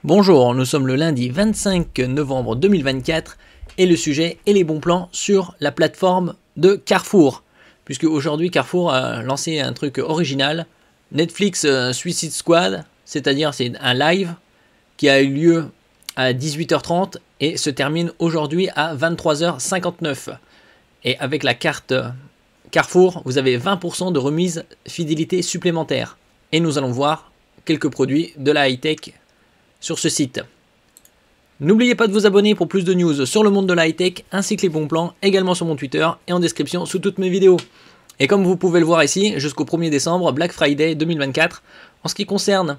Bonjour, nous sommes le lundi 25 novembre 2024 et le sujet est les bons plans sur la plateforme de Carrefour. Puisque aujourd'hui Carrefour a lancé un truc original, Netflix Suicide Squad, c'est-à-dire c'est un live qui a eu lieu à 18h30 et se termine aujourd'hui à 23h59. Et avec la carte Carrefour, vous avez 20% de remise fidélité supplémentaire. Et nous allons voir quelques produits de la high-tech sur ce site. N'oubliez pas de vous abonner pour plus de news sur le monde de la high-tech ainsi que les bons plans, également sur mon Twitter et en description sous toutes mes vidéos. Et comme vous pouvez le voir ici, jusqu'au 1er décembre, Black Friday 2024, en ce qui concerne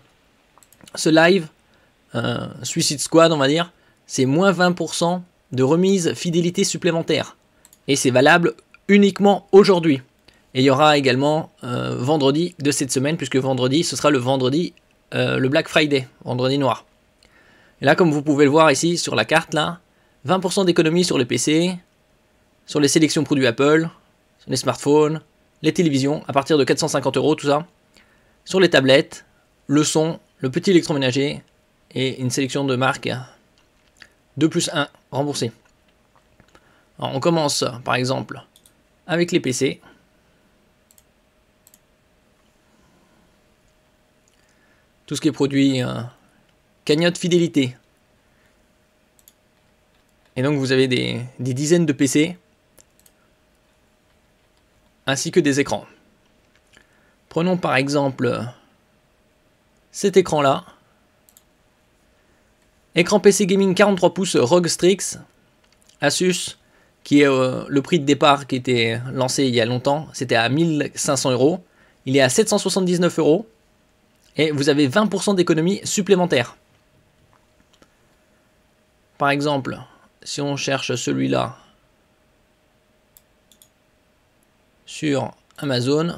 ce live, Suicide Squad on va dire, c'est moins 20% de remise fidélité supplémentaire. Et c'est valable uniquement aujourd'hui. Et il y aura également vendredi de cette semaine, puisque vendredi, ce sera le vendredi, le Black Friday, vendredi noir. Et là, comme vous pouvez le voir ici sur la carte, là, 20% d'économie sur les PC, sur les sélections produits Apple, sur les smartphones, les télévisions, à partir de 450 €, tout ça. Sur les tablettes, le son, le petit électroménager et une sélection de marques 2+1 remboursés. Alors, on commence par exemple avec les PC. Tout ce qui est produit cagnotte fidélité. Et donc vous avez des dizaines de PC ainsi que des écrans. Prenons par exemple cet écran là. Écran PC gaming 43 pouces ROG Strix Asus, qui est le prix de départ qui était lancé il y a longtemps, c'était à 1500 €. Il est à 779 € et vous avez 20% d'économie supplémentaire. Par exemple, si on cherche celui-là sur Amazon,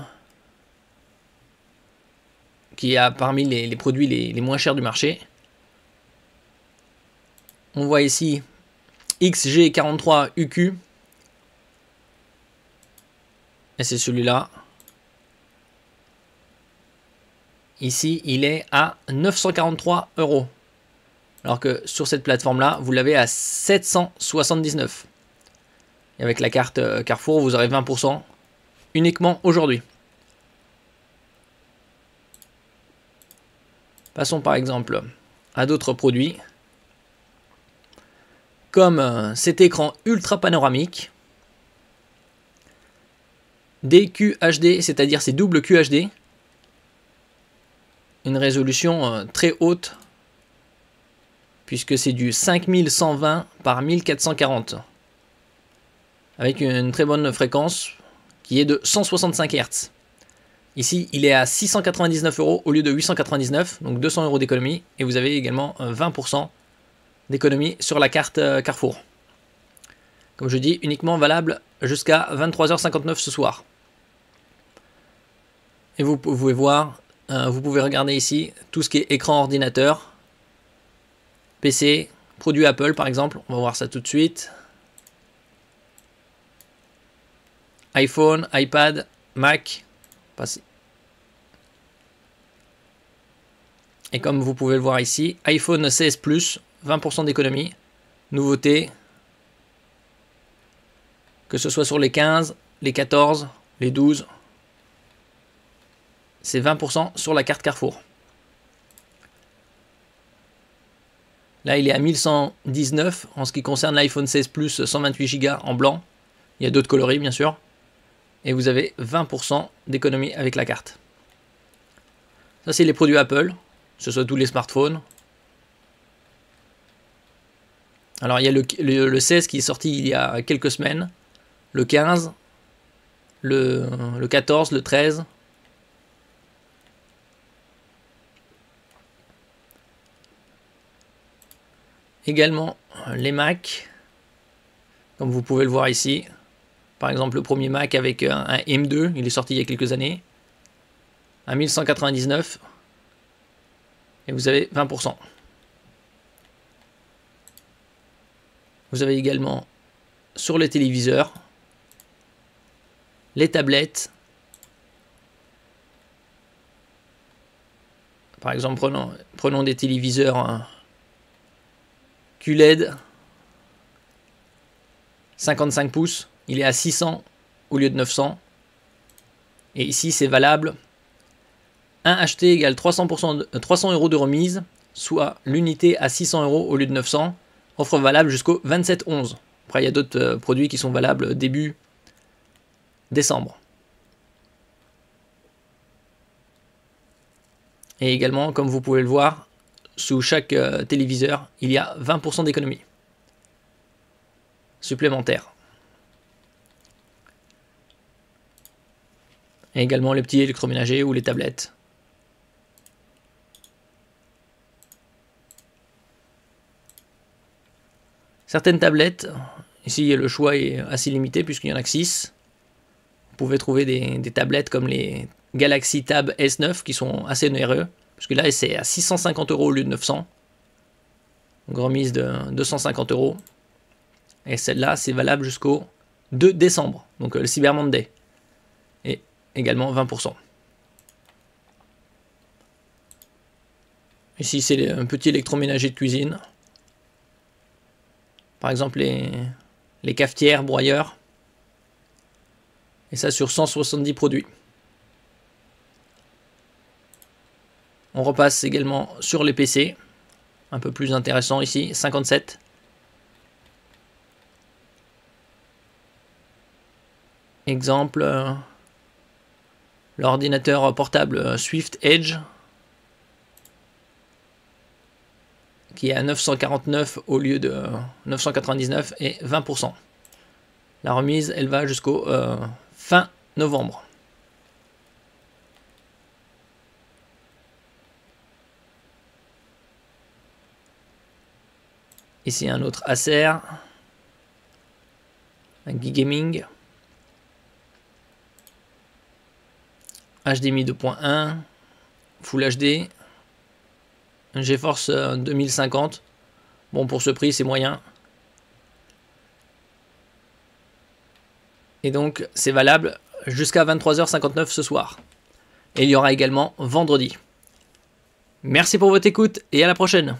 qui est parmi les produits les moins chers du marché, on voit ici XG43UQ, et c'est celui-là. Ici, il est à 943 €. Alors que sur cette plateforme-là, vous l'avez à 779. Et avec la carte Carrefour, vous aurez 20% uniquement aujourd'hui. Passons par exemple à d'autres produits. Comme cet écran ultra panoramique. DQHD, c'est-à-dire c'est double QHD. Une résolution très haute, puisque c'est du 5120 par 1440, avec une très bonne fréquence qui est de 165 Hz. Ici, il est à 699 € au lieu de 899, donc 200 € d'économie, et vous avez également 20% d'économie sur la carte Carrefour. Comme je dis, uniquement valable jusqu'à 23h59 ce soir. Et vous pouvez voir, vous pouvez regarder ici tout ce qui est écran ordinateur, PC, produits Apple par exemple, on va voir ça tout de suite. iPhone, iPad, Mac. Et comme vous pouvez le voir ici, iPhone 16 Plus, 20% d'économie. Nouveauté, que ce soit sur les 15, les 14, les 12, c'est 20% sur la carte Carrefour. Là, il est à 1119 en ce qui concerne l'iPhone 16 Plus 128 Go en blanc. Il y a d'autres coloris, bien sûr. Et vous avez 20% d'économie avec la carte. Ça, c'est les produits Apple, que ce soit tous les smartphones. Alors, il y a le 16 qui est sorti il y a quelques semaines, le 15, le 14, le 13. Également les Mac, comme vous pouvez le voir ici. Par exemple, le premier Mac avec un M2, il est sorti il y a quelques années, à 1199, et vous avez 20%. Vous avez également sur les téléviseurs, les tablettes. Par exemple, prenons des téléviseurs QLED 55 pouces, il est à 600 au lieu de 900. Et ici c'est valable. Un acheté égale 300 € de remise, soit l'unité à 600 € au lieu de 900. Offre valable jusqu'au 27/11. Après il y a d'autres produits qui sont valables début décembre. Et également, comme vous pouvez le voir, sous chaque téléviseur, il y a 20% d'économie supplémentaire. Et également les petits électroménagers ou les tablettes. Certaines tablettes, ici le choix est assez limité puisqu'il n'y en a que 6. Vous pouvez trouver des tablettes comme les Galaxy Tab S9 qui sont assez onéreux, puisque là c'est à 650 € au lieu de 900. Donc remise de 250 €. Et celle-là c'est valable jusqu'au 2 décembre, donc le Cyber Monday. Et également 20%. Ici c'est un petit électroménager de cuisine. Par exemple les cafetières, broyeurs. Et ça sur 170 produits. On repasse également sur les PC. Un peu plus intéressant ici, 57. Exemple, l'ordinateur portable Swift Edge, qui est à 949 au lieu de 999 et 20%. La remise, elle va jusqu'au fin novembre. Ici un autre Acer, un Geek Gaming, HDMI 2.1, Full HD, un GeForce 2050. Bon, pour ce prix, c'est moyen. Et donc, c'est valable jusqu'à 23h59 ce soir. Et il y aura également vendredi. Merci pour votre écoute et à la prochaine.